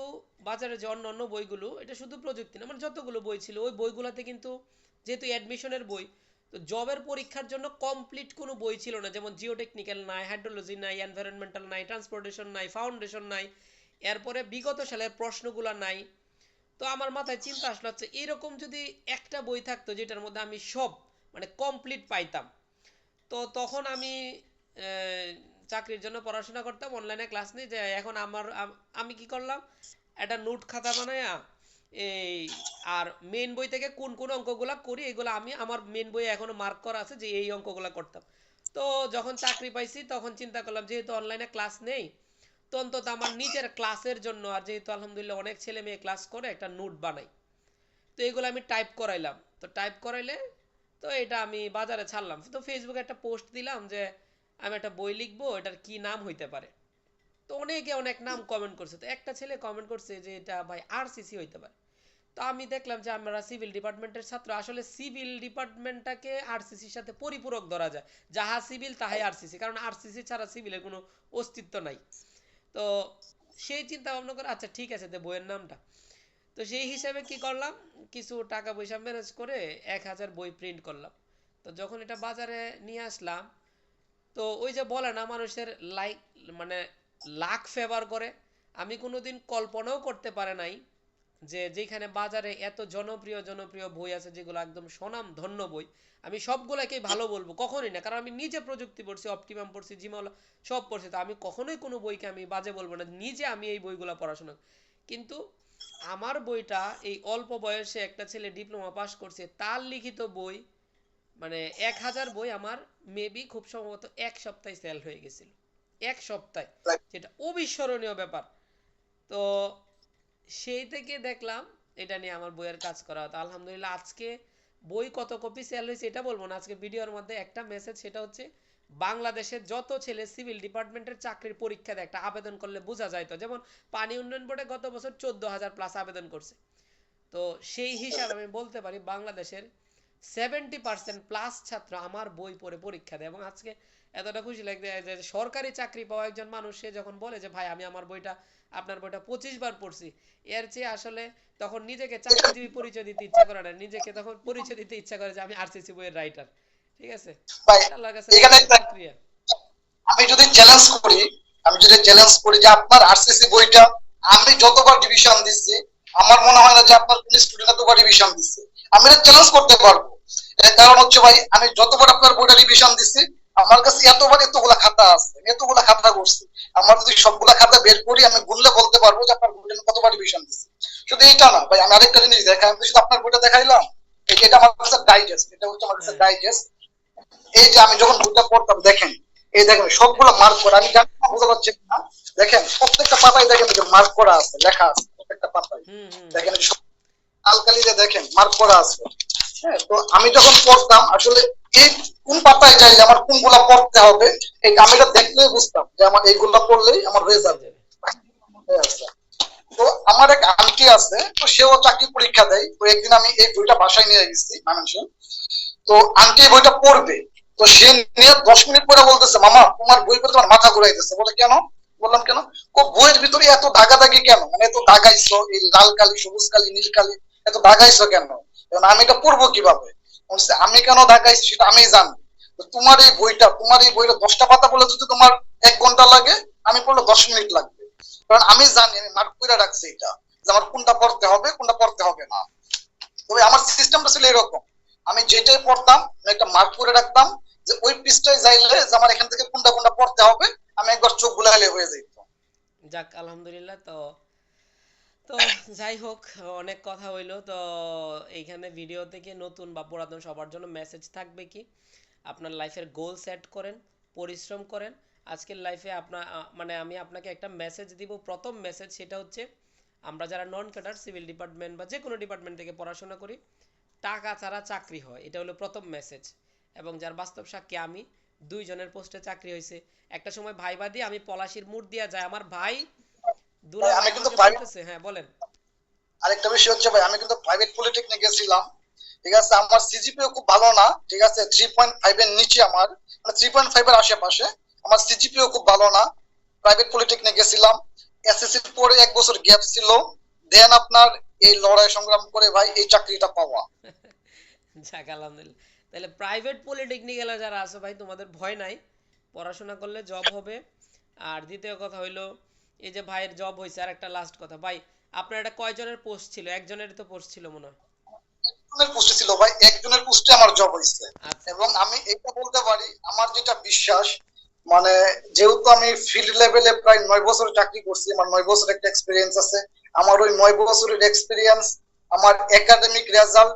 বাজারে যে অন্য অন্য বইগুলো, এটা শুধু প্রযুক্তি না, মানে যতগুলো বই ছিল ওই বইগুলোতে কিন্তু, যেহেতু অ্যাডমিশনের বই, তো জবের পরীক্ষার জন্য কমপ্লিট কোনো বই ছিল না, যেমন জিওটেকনিক্যাল নাই, হাইড্রোলজি নাই, এনভায়রনমেন্টাল নাই, ট্রান্সপোর্টেশন নাই, ফাউন্ডেশন নাই, এরপরে বিগত সালের প্রশ্নগুলো নাই। তো আমার মাথায় চিন্তা আসলো, হচ্ছে এরকম যদি একটা বই থাকতো যেটার মধ্যে আমি সব মানে কমপ্লিট পাইতাম, তো তখন আমি আহ, চাকরির জন্য পড়াশোনা করতাম, অনলাইনে ক্লাস নিই, যে এখন আমি কি করলাম, একটা নোট খাতা বানায়া এই, আর মেন বই থেকে কোন কোন অঙ্কগুলা করি এগুলো আমি আমার মেন বইয়ে এখনো মার্ক করা আছে যে এই অঙ্কগুলা করতাম। তো যখন চাকরি পাইছি তখন চিন্তা করলাম যেহেতু অনলাইনে ক্লাস নেই, তো অন্তত আমার নিজের ক্লাসের জন্য, আর যেহেতু আলহামদুলিল্লাহ অনেক ছেলে মেয়ে ক্লাস করে, একটা নোট বানাই। তো এগুলো আমি টাইপ করাইলাম, তো টাইপ করাইলে তো এটা আমি বাজারে ছাড়লাম, তো ফেসবুকে একটা পোস্ট দিলাম যে আমি একটা বই লিখবো, এটার কি নাম হইতে পারে। তো অনেকে অনেক নাম কমেন্ট করছে, তো একটা ছেলে কমেন্ট করছে যে এটা ভাই আরসিসি হইতে পারে। তো আমি দেখলাম যে আমরা সিভিল ডিপার্টমেন্টের ছাত্র, আসলে সিভিল ডিপার্টমেন্টটাকে আরসিসির সাথে পরিপূরক ধরা যায়, যাহা সিভিল তাহাই আরসিসি, কারণ আরসিসি ছাড়া সিভিলের কোনো অস্তিত্ব নাই। তো সেই চিন্তা ভাবনা করে আচ্ছা ঠিক আছে, বইয়ের নামটা, তো সেই হিসাবে কি করলাম, কিছু টাকা পয়সা ম্যানেজ করে 1000 বই প্রিন্ট করলাম। তো যখন এটা বাজারে নিয়ে আসলাম, তো ওই যে বলে না মানুষের লাইক, মানে লাক ফেভার করে, আমি কোনোদিন কল্পনাও করতে পারে নাই যে যেখানে বাজারে এত জনপ্রিয় জনপ্রিয় বই আছে যেগুলো একদম স্বনাম ধন্য বই, আমি সবগুলোকেই ভালো বলবো কখনোই না, কারণ আমি নিজে প্রযুক্তি পড়ছি, অপটিমাম পড়ছি, জিমাল সব পড়ছি, তো আমি কখনোই কোনো বইকে আমি বাজে বলবো না, নিজে আমি এই বইগুলো পড়াশোনা। কিন্তু আমার বইটা এই অল্প বয়সে একটা ছেলে ডিপ্লোমা পাস করছে, তার লিখিত বই, মানে 1000 বই আমার মেবি খুব সম্ভবত এক সপ্তাহে সেল হয়ে গেছিল, এক সপ্তাহে, যেটা অবিস্মরণীয় ব্যাপার। তো সেই থেকে দেখলাম এটা নিয়ে আমার বইয়ের কাজ করা হতো, আলহামদুলিল্লাহ আজকে বই কত কপি সেল হয়েছে এটা বলবো না, আজকে ভিডিওর মধ্যে একটা মেসেজ, সেটা হচ্ছে বাংলাদেশের যত ছেলে সিভিল ডিপার্টমেন্টের চাকরির পরীক্ষা দেয়, একটা আবেদন করলে বোঝা যায়, তো যেমন পানি উন্নয়ন বোর্ডে গত বছর 14,000 প্লাস আবেদন করছে। তো সেই হিসাবে আমি বলতে পারি বাংলাদেশের 70% প্লাস ছাত্র আমার বই পড়ে পরীক্ষা দেয়, এবং আজকে এতটা খুশি লাগে যে সরকারি চাকরি পাওয়া একজন মানুষ, সে যখন বলে যে ভাই আমি আমার বইটা, আপনার বইটা 25 বার পড়ছি, এর চেয়ে আসলে তখন নিজেকে চাকরিজীবী পরিচয় দিতে ইচ্ছা করে না, নিজেকে তখন পরিচয় দিতে ইচ্ছা করে যে আমি আরসিসি বইয়ের রাইটার। ঠিক আছে, ভাই এটা আল্লাহর কাছে এখানে শুকরিয়া। আমি যদি চ্যালেঞ্জ করি, আমি যদি চ্যালেঞ্জ করি যে আপনার আরসিসি বইটা আমি যতবার ডিভিশন দিচ্ছি আমার মনে হয় না যে আপনার কোন স্টুডেন্ট এতবার রিভিশন দিচ্ছে। আমি এটা চ্যালেঞ্জ করতে পারবো, এর কারণ হচ্ছে ভাই আমি যতবার আপনার বইটা রিভিশন দিচ্ছি আমার কাছে এতবার এতগুলা খাতা আছে, আমি এতগুলা খাতা করছি, আমার যদি সবগুলা খাতা বের করি আমি গুনলে বলতে পারবো যে আপনার বইটা আমি কতবার রিভিশন দিচ্ছি। শুধু এইটা না ভাই, আমি আরেকটা জিনিস দেখাই, আমি শুধু আপনার বইটা দেখাইলাম, এটা আমার কাছে ডাইজেস্ট, এটা হচ্ছে আমার কাছে হ্যাঁ, ডাইজেস্ট। এই যে আমি যখন বইটা পড়তাম দেখেন, এই দেখেন সবগুলো মার্ক করা, আমি জানি না বোঝা যাচ্ছে না, দেখেন প্রত্যেকটা পাতায় দেখেন যে মার্ক করা আছে, লেখা আছে প্রত্যেকটা পাতায়, হুম হুম হুম, দেখেন আলকালিতে দেখেন মার্ক করা আছে। হ্যাঁ, তো আমি যখন পড়তাম আসলে এই কোন পাতায় যাই আমার কোনগুলা পড়তে হবে, এই আমি এটা দেখলেই বুঝতাম যে আমার এইগুলা পড়লেই আমার হয়ে হয়ে যাবে। যাবে। হয়ে আছে। তো আমার এক আন্টি আছে, তো সেও চাকরি পরীক্ষা দেয়, তো একদিন আমি এই বইটা বাসায় নিয়ে গেছি মানুষের, তো আন্টি এই বইটা পড়বে, তো সে নিয়ে 10 মিনিট পরে বলতেছে মামা তোমার বই পড়ে তোমার মাথা ঘুরাইতেছে, বলে কেন, বললাম কেন, বইয়ের ভিতরে এত দাগাদাগি কেন, মানে এত দাগাইছো, এই লাল কালি সবুজ কালি নীল কালি এত দাগাইছো কেন, কারণ আমি এটা পড়বো কিভাবে, বলছে আমি কেন দাগাইছি সেটা আমি জানি, তোমার এই বইটা 10টা পাতা বলে যদি তোমার 1 ঘন্টা লাগে, আমি পড়লে 10 মিনিট লাগবে, কারণ আমি জানি, আমি মার্ক করে রাখছি এটা যে আমার কোনটা পড়তে হবে কোনটা পড়তে হবে না। তবে আমার সিস্টেমটা ছিল এরকম আমি যেটাই পড়তাম আমি একটা মার্ক করে রাখতাম যে ওই পৃষ্ঠায় যাইলে যে আমার এখান থেকে কোনটা কোনটা পড়তে হবে, আমি একবার চোখ বুলাইলে হয়ে যেত। যাক আলহামদুলিল্লাহ। তো তো যাই হোক, অনেক কথা হইলো। তো এইখানে ভিডিও থেকে নতুন বা পুরাতন সবার জন্য মেসেজ থাকবে কি, আপনার লাইফের গোল সেট করেন, পরিশ্রম করেন। আজকের লাইফে আপনার মানে আমি আপনাকে একটা মেসেজ দিব। প্রথম মেসেজ সেটা হচ্ছে, আমরা যারা নন ক্যাডার সিভিল ডিপার্টমেন্ট বা যে কোনো ডিপার্টমেন্ট থেকে পড়াশোনা করি, টাকা ছাড়া চাকরি হয়, এটা হলো প্রথম মেসেজ। এবং যার বাস্তব সাক্ষী আমি, দুইজনের পোস্টে চাকরি হয়েছে। একটা সময় ভাইবা দিয়ে আমি পলাশির মুড় দিয়া যায়, আমার ভাই ভাই দুলাভাই আমি কিন্তু আমাকে প্রাইভেট, বলতেছে, হ্যাঁ বলেন। আরেকটা বিষয় হচ্ছে ভাই আমি কিন্তু প্রাইভেট পলিটেকনিক গেছিলাম, ঠিক আছে, আমার সিজিপিও খুব ভালো না, ঠিক আছে, 3.5 এর নিচে আমার, মানে 3.5 এর আশেপাশে, আমার সিজিপিও খুব ভালো না। প্রাইভেট পলিটেকনিক গেছিলাম, এসএসসির পরে 1 বছর গ্যাপ ছিল, দেন আপনার এই লড়াই সংগ্রাম করে ভাই এই চাকরিটা পাওয়া। যাক আলহামদুলিল্লাহ। তাহলে প্রাইভেট পলিটেকনিক্যালে যারা আছে ভাই, তোমাদের ভয় নাই, পড়াশোনা করলে জব হবে। আর দ্বিতীয় কথা হইলো, এই যে ভাইয়ের জব হয়েছে, আর একটা লাস্ট কথা ভাই, আপনার এটা কয়জনের পোস্ট ছিল? একজনের তো পোস্ট ছিল মনে হয়। একজনের পোস্টে ছিল ভাই, একজনের পোস্টে আমার জব হয়েছে। আচ্ছা। এবং আমি এটা বলতে পারি আমার যেটা বিশ্বাস, মানে যেহেতু আমি ফিল্ড লেভেলে প্রায় 9 বছর চাকরি করছি, আমার 9 বছর একটা এক্সপিরিয়েন্স আছে, আমার ওই 9 বছরের এক্সপিরিয়েন্স, আমার একাডেমিক রেজাল্ট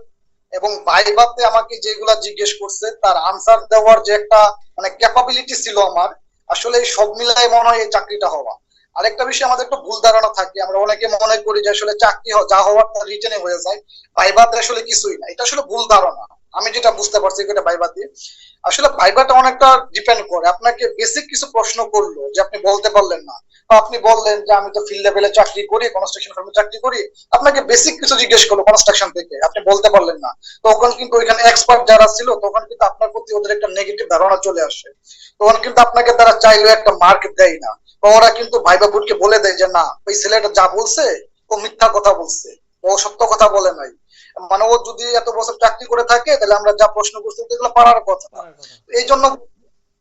এবং ভাইভাতে আমাকে যেগুলা জিজ্ঞেস করছে তার আনসার দেওয়ার যে একটা মানে ক্যাপাবিলিটি ছিল আমার, আসলে এই সব মিলাই মনে হয় এই চাকরিটা হওয়া। আরেকটা বিষয়, আমাদের একটা ভুল ধারণা থাকে, আমরা অনেকে মনে করি যে আসলে চাকরি যা হওয়ার তা রিটেনে হয়ে যায়, ভাইভাতে আসলে কিছুই না, এটা আসলে ভুল ধারণা। আমি যেটা বুঝতে পারছি এটা ভাইভাতে, আসলে ভাইভাটা অনেকটা ডিপেন্ড করে, আপনাকে বেসিক কিছু প্রশ্ন করলো যে আপনি বলতে পারলেন না, বা আপনি বললেন যে আমি তো ফিল্ড লেভেলে চাকরি করি, কনস্ট্রাকশন ফার্মে চাকরি করি, আপনাকে বেসিক কিছু জিজ্ঞেস করলো কনস্ট্রাকশন থেকে, আপনি বলতে পারলেন না, তখন কিন্তু ওইখানে এক্সপার্ট যারা ছিল তখন কিন্তু আপনার প্রতি ওদের একটা নেগেটিভ ধারণা চলে আসে, তখন কিন্তু আপনাকে তারা চাইলেও একটা মার্ক দেয় না, বা ওরা কিন্তু ভাইবা বোর্ডকে বলে দেয় যে না ওই ছেলেটা যা বলছে ও মিথ্যা কথা বলছে, ও সত্য কথা বলে নাই, মানে ও যদি এত বছর চাকরি করে থাকে তাহলে আমরা যা প্রশ্ন করছি এগুলো পারার কথা। করার কথা। এই জন্য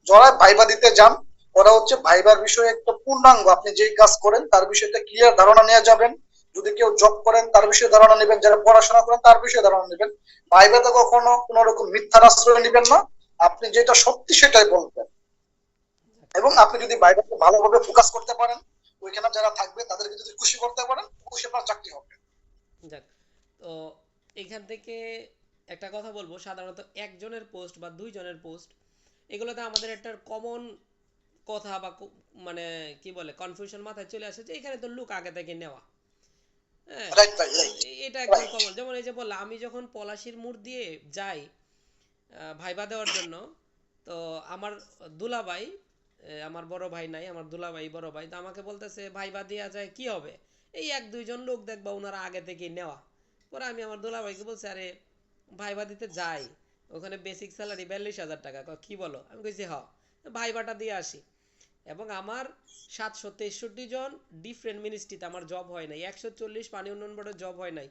যারা ভাইবা দিতে যান ওরা হচ্ছে ভাইবার বিষয়ে একটা পূর্ণাঙ্গ, আপনি যেই কাজ করেন তার বিষয়ে একটা ক্লিয়ার ধারণা নিয়ে যাবেন, যদি কেউ জব করেন তার বিষয়ে ধারণা নেবেন, যারা পড়াশোনা করেন তার বিষয়ে ধারণা নেবেন। ভাইবাতে কখনো কোন রকম মিথ্যার আশ্রয় নেবেন না, আপনি যেটা সত্যি সেটাই বলবেন। এবং আপনি যদি ভাইবাতে ভালোভাবে ফোকাস করতে পারেন, ওইখানে যারা থাকবে তাদেরকে যদি খুশি করতে পারেন, খুশি আপনার চাকরি হবে। যাক। তো এখান থেকে একটা কথা বলবো, সাধারণত একজনের পোস্ট বা দুইজনের পোস্ট, এগুলোতে আমাদের একটা কমন কথা বা মানে কি বলে কনফিউশন মাথায় চলে আসে যে এখানে তো লুক আগে থেকে নেওয়া। হ্যাঁ, রাইট ভাই, রাইট। এটা একদম রাইট। কমন। যেমন এই যে বললাম, আমি যখন পলাশির মোড় দিয়ে যাই ভাইবা দেওয়ার জন্য, তো আমার দুলাভাই, আমার বড় ভাই নাই, আমার দুলাভাই বড় ভাই, তো আমাকে বলতেছে ভাইবা দেওয়া যায় কি হবে, এই এক দুইজন লোক দেখবা ওনারা আগে থেকে নেওয়া। পরে আমি আমার দুলাভাইকে বলছি, আরে ভাইবা দিতে যাই, ওখানে বেসিক স্যালারি 42,000 টাকা। কি বলো? আমি কইছি হ, ভাইবাটা দিয়ে আসি। এবং আমার 763 জন ডিফারেন্ট মিনিস্ট্রিতে আমার জব হয় নাই, 140 পানি উন্নয়ন বোর্ডের জব হয় নাই,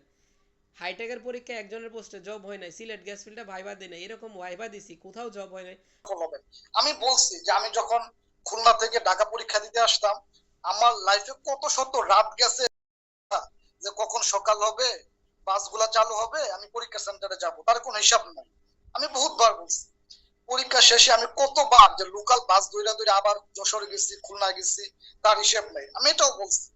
হাইটেকের পরীক্ষা একজনের পোস্টে জব হয় নাই, সিলেট গ্যাস ফিল্ডে ভাইবা দিই নাই, এরকম ভাইবা দিছি, কোথাও জব হয় নাই। হবে। আমি বলছি যে আমি যখন খুলনা থেকে ঢাকা পরীক্ষা দিতে আসতাম, আমার লাইফে কত শত রাত গেছে, যে কখন সকাল হবে, বাসগুলা চালু হবে, আমি পরীক্ষা সেন্টারে যাব, তার কোনো হিসাব নাই। আমি বহুতবার বলছি, পরীক্ষা শেষে আমি কতবার যে লোকাল বাস দৌড়া দৌড়া আবার যশোর গেছি, খুলনা গেছি, তার হিসাব নাই। আমি এটাও বলছি,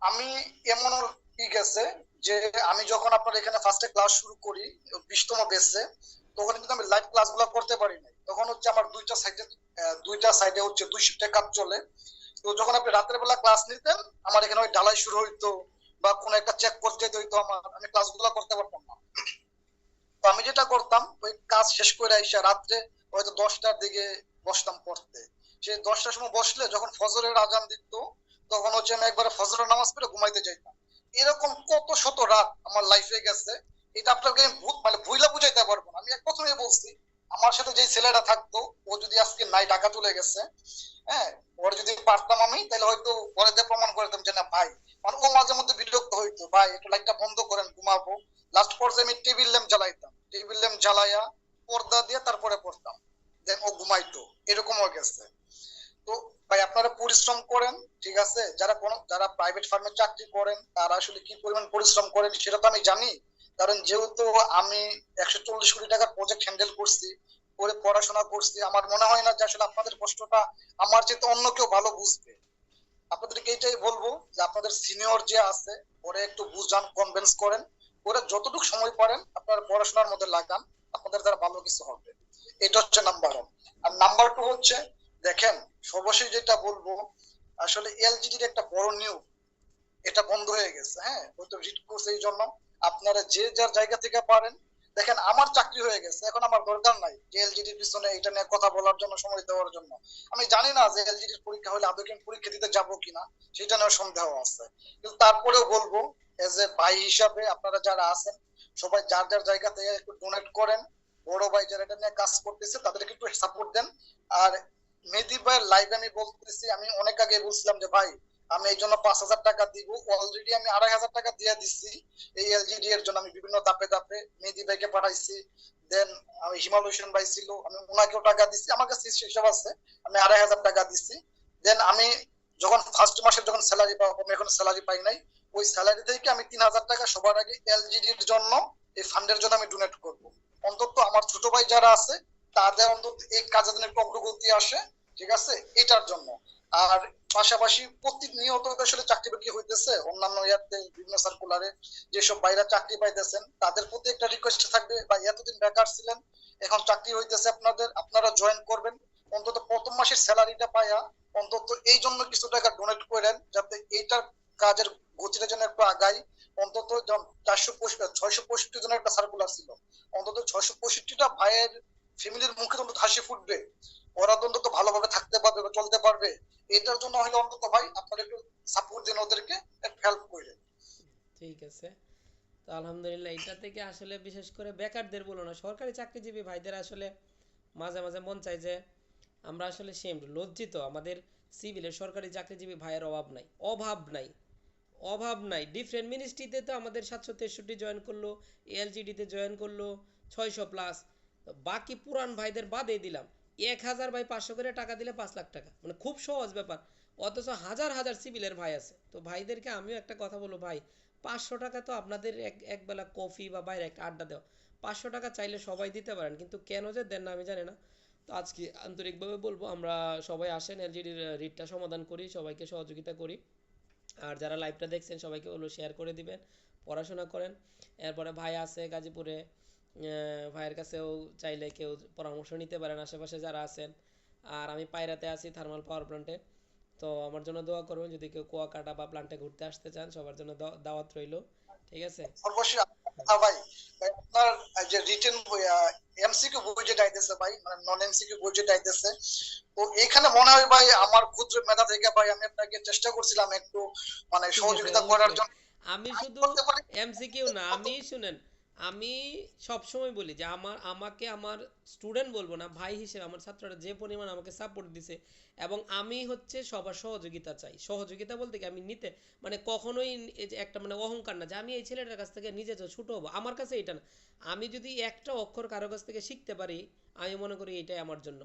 আমি এমনও কি গেছে যে আমি যখন আপনার এখানে ফার্স্টে ক্লাস শুরু করি 20তম বেসে, তখন কিন্তু আমি লাইভ ক্লাস গুলা করতে পারি নাই, তখন হচ্ছে আমার দুইটা সাইডে হচ্ছে 2 শিফটে কাজ চলে। তো যখন আপনি রাতের বেলা ক্লাস নিতেন, আমার এখানে ওই ঢালাই শুরু হইতো বা কোনো একটা চেক করতে যেতে হইতো, আমি ক্লাস গুলা করতে পারতাম না। তো আমি যেটা করতাম, ওই কাজ শেষ করে আইসা রাত্রে হয়তো 10টার দিকে বসতাম পড়তে। সে 10টার সময় বসলে যখন ফজরের আজান দিত, তখন হচ্ছে আমি একবারে ফজরের নামাজ পড়ে ঘুমাইতে যাইতাম। এরকম কত শত রাত আমার লাইফে গেছে, এটা আপনাকে আমি মানে ভুইলা বুঝাইতে পারবো না। আমি এক প্রথমে বলছি, আমার সাথে যে ছেলেটা থাকতো ও যদি আজকে নাই, ঢাকা চলে গেছে, হ্যাঁ, ওর যদি পারতাম আমি তাহলে হয়তো পরে দিয়ে প্রমাণ করে দিতাম যে না ভাই, মানে ও মাঝে মধ্যে বিরক্ত হইতো, ভাই একটু লাইটটা বন্ধ করেন ঘুমাবো। লাস্ট পর্যায়ে আমি টেবিল ল্যাম্প জ্বালাইতাম, টেবিল ল্যাম্প জ্বালাইয়া পর্দা দিয়ে তারপরে পড়তাম, দেন ও ঘুমাইতো, এরকমও গেছে। তো ভাই আপনারা পরিশ্রম করেন, ঠিক আছে, যারা প্রাইভেট ফার্মে চাকরি করেন তারা আসলে কি পরিমাণ পরিশ্রম করেন সেটা তো আমি জানি, কারণ যেহেতু আমি 140 কোটি টাকার প্রজেক্ট হ্যান্ডেল করছি, করে পড়াশোনা করছি, আমার মনে হয় না যে আসলে আপনাদের কষ্টটা আমার চেয়ে অন্য কেউ ভালো বুঝবে। আপনাদেরকে এইটাই বলবো যে আপনাদের সিনিয়র যে আছে ওরা একটু বুঝান, কনভিন্স করেন, ওরা যতটুকু সময় পারেন আপনারা পড়াশোনার মধ্যে লাগান, আপনাদের দ্বারা ভালো কিছু হবে। এটা হচ্ছে নাম্বার 1। আর নাম্বার 2 হচ্ছে, দেখেন সর্বশেষ যেটা বলবো, আসলে এলজিডির একটা বড় নিয়োগ এটা বন্ধ হয়ে গেছে। হ্যাঁ, হয়তো রিট করছে এই জন্য। আপনারা যে যার জায়গা থেকে পারেন, দেখেন আমার চাকরি হয়ে গেছে, এখন আমার দরকার নাই যে এলজিডির পিছনে এটা নিয়ে কথা বলার জন্য, সময় দেওয়ার জন্য। আমি জানি না যে এলজিডির পরীক্ষা হলে আদৌ কি আমি পরীক্ষা দিতে যাবো কিনা, সেটা নিয়ে সন্দেহ আছে। কিন্তু তারপরেও বলবো, এজ এ ভাই হিসাবে আপনারা যারা আছেন সবাই যার যার জায়গা থেকে একটু ডোনেট করেন। বড় ভাই যারা এটা নিয়ে কাজ করতেছে তাদেরকে একটু সাপোর্ট দেন। আর মেহেদী ভাইয়ের লাইভে আমি বলতেছি, আমি অনেক আগে বলছিলাম যে ভাই আমি এই জন্য 5,000 টাকা দিব, অলরেডি আমি 2,500 টাকা দিয়ে দিচ্ছি এই এলজিডি এর জন্য। আমি বিভিন্ন ধাপে ধাপে মেহেদী ভাইকে পাঠাইছি, দেন আমি হিমালয় হোসেন ভাই ছিল, আমি ওনাকেও টাকা দিচ্ছি, আমার কাছে হিসাব আছে, আমি 2,500 টাকা দিচ্ছি। দেন আমি যখন ফার্স্ট মাসের যখন স্যালারি পাবো, আমি এখন স্যালারি পাই নাই, ওই স্যালারি থেকে আমি 3,000 টাকা সবার আগে এলজিডির জন্য, এই ফান্ডের জন্য আমি ডোনেট করব। অন্তত আমার ছোট ভাই যারা আছে তাদের অন্তত এই কাজে যেন একটু অগ্রগতি আসে, ঠিক আছে, এটার জন্য। আর পাশাপাশি প্রতিনিয়ত আসলে চাকরি বাকরি হইতেছে অন্যান্য ইয়াতে, বিভিন্ন সার্কুলারে যেসব বাইরে চাকরি পাইতেছেন তাদের প্রতি একটা রিকোয়েস্ট থাকবে, বা এতদিন বেকার ছিলেন এখন চাকরি হইতেছে আপনাদের, আপনারা জয়েন করবেন। অন্তত প্রথম মাসের স্যালারিটা পায়া অন্তত এই জন্য কিছু টাকা ডোনেট করেন, যাতে এইটার কাজের গতিটা যেন একটু আগায়। অন্তত 665 জনের একটা সার্কুলার ছিল, অন্তত 665টা ভাইয়ের ফ্যামিলির মুখে অন্তত হাসি ফুটবে, ওরা তো অন্তত ভালোভাবে থাকতে পারবে বা চলতে পারবে। এটার জন্য হলে অন্তত ভাই আপনারা একটু সাপোর্ট দিন, ওদেরকে একটু হেল্প করেন। ঠিক আছে। তো আলহামদুলিল্লাহ, এটা থেকে আসলে বিশেষ করে বেকারদের বলো না, সরকারি চাকরিজীবী ভাইদের আসলে মাঝে মাঝে মন চায় যে আমরা আসলে লজ্জিত, আমাদের সিভিলের সরকারি চাকরিজীবী ভাইয়ের অভাব নাই, অভাব নাই, অভাব নাই। ডিফারেন্ট মিনিস্ট্রিতে তো আমাদের 763 জয়েন করলো, এলজিডিতে জয়েন করলো 600+। বাকি পুরান ভাইদের বাদে দিলাম, 1,000 বাই 500 করে টাকা দিলে 5 লাখ টাকা, মানে খুব সহজ ব্যাপার। অথচ হাজার হাজার সিভিলের ভাই আছে। তো ভাইদেরকে আমিও একটা কথা বলবো, ভাই 500 টাকা তো আপনাদের এক বেলা কফি বা বাইরে একটা আড্ডা দেওয়া, 500 টাকা চাইলে সবাই দিতে পারেন, কিন্তু কেন যে দেন না আমি জানি না। তো আজকে আন্তরিকভাবে বলবো, আমরা সবাই আসেন এলজিডির রিটটা সমাধান করি, সবাইকে সহযোগিতা করি। আর যারা লাইভটা দেখছেন সবাইকে বলবো শেয়ার করে দিবেন, পড়াশোনা করেন। এরপরে ভাই আছে গাজীপুরে, ভাইয়ের কাছেও চাইলে কেউ পরামর্শ নিতে পারেন, আশেপাশে যারা আছেন। আর আমি পায়রাতে আছি, থার্মাল পাওয়ার প্ল্যান্টে। তো আমার জন্য দোয়া করবেন, যদি কেউ কুয়াকাটা বা প্ল্যান্টে ঘুরতে আসতে চান সবার জন্য দাওয়াত রইল। ঠিক আছে। অবশ্যই। ভাই ভাই, আপনার যে রিটেন এমসিকিউ বই যেটা আইতেছে ভাই, মানে নন এমসিকিউ বই যেটা আইতেছে, তো এখানে মনে হয় ভাই আমার ক্ষুদ্র মেধা থেকে ভাই আমি আপনাকে চেষ্টা করছিলাম একটু মানে ঠিক আছে, সহযোগিতা করার অবশ্যই। জন্য। আমি আমি শুধু করতে পারি এমসিকিউ না, আমি শুনেন, আমি সব সময় বলি যে আমাকে আমার স্টুডেন্ট বলবো না, ভাই হিসেবে আমার ছাত্ররা যে পরিমাণ আমাকে সাপোর্ট দিছে, এবং আমি হচ্ছে সবার সহযোগিতা চাই। সহযোগিতা বলতে কি, আমি নিতে মানে কখনোই এই যে একটা মানে অহংকার না যে আমি এই ছেলেটার কাছ থেকে নিজে যে ছোট হবো, আমার কাছে এটা না। আমি যদি একটা অক্ষর কারো কাছ থেকে শিখতে পারি, আমি মনে করি এটাই আমার জন্য।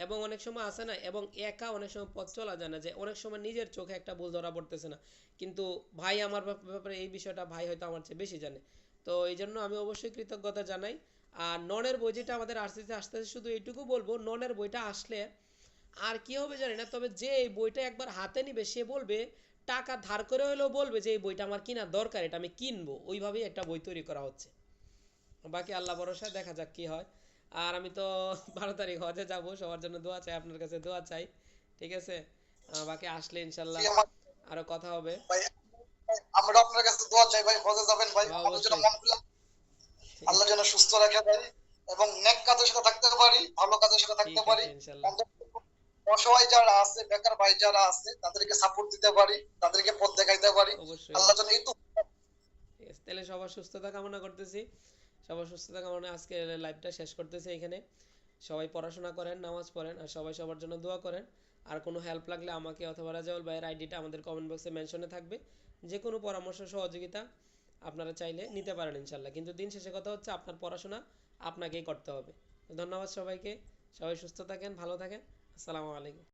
এবং অনেক সময় আসে না, এবং একা অনেক সময় পথ চলা যায় না, যে অনেক সময় নিজের চোখে একটা ভুল ধরা পড়তেছে না, কিন্তু ভাই আমার ব্যাপারে এই বিষয়টা ভাই হয়তো আমার চেয়ে বেশি জানে। তো এই জন্য আমি অবশ্যই কৃতজ্ঞতা জানাই। আর ননের বই যেটা আমাদের আসতেছে আসতেছে, শুধু এইটুকু বলবো, ননের বইটা আসলে আর কি হবে জানি না, তবে যে এই বইটা একবার হাতে নিবে সে বলবে, টাকা ধার করে হলেও বলবে যে এই বইটা আমার কিনা দরকার, এটা আমি কিনবো। ওইভাবেই একটা বই তৈরি করা হচ্ছে। বাকি আল্লাহ ভরসা, দেখা যাক কি হয়। আর আমি তো 12 তারিখ হজে যাব, সবার জন্য দোয়া চাই, আপনার কাছে দোয়া চাই। ঠিক আছে। বাকি আসলে ইনশাল্লাহ আরো কথা হবে। ভাই, আমরা আপনার কাছে দোয়া চাই ভাই, হজে যাবেন ভাই, আমাদের জন্য অবশ্যই। মন খুলে, আল্লাহ যেন সুস্থ রাখে ভাই, এবং নেক কাজের সাথে থাকতে পারি, ভালো কাজের সাথে থাকতে ঠিক পারি। আছে ইনশাল্লাহ। অন্তত অসহায় যারা আছে, বেকার ভাই যারা আছে, তাদেরকে সাপোর্ট দিতে পারি, তাদেরকে পথ দেখাইতে পারি। অবশ্যই। আল্লাহ যেন এই তো। ঠিক আছে, তাহলে সবার সুস্থতা কামনা করতেছি। সবার সুস্থতা কামনা আজকে লাইভটা শেষ করতেছি এখানে। সবাই পড়াশোনা করেন, নামাজ পড়েন, আর সবাই সবার জন্য দোয়া করেন। আর কোনো হেল্প লাগলে আমাকে অথবা রাজাউল ভাইয়ের আইডিটা আমাদের কমেন্ট বক্সে মেনশনে থাকবে। যে কোনো পরামর্শ সহযোগিতা আপনারা চাইলে নিতে পারেন ইনশাল্লাহ। কিন্তু দিন শেষে কথা হচ্ছে, আপনার পড়াশোনা আপনাকেই করতে হবে। ধন্যবাদ সবাইকে। সবাই সুস্থ থাকেন, ভালো থাকেন। আসসালামু আলাইকুম।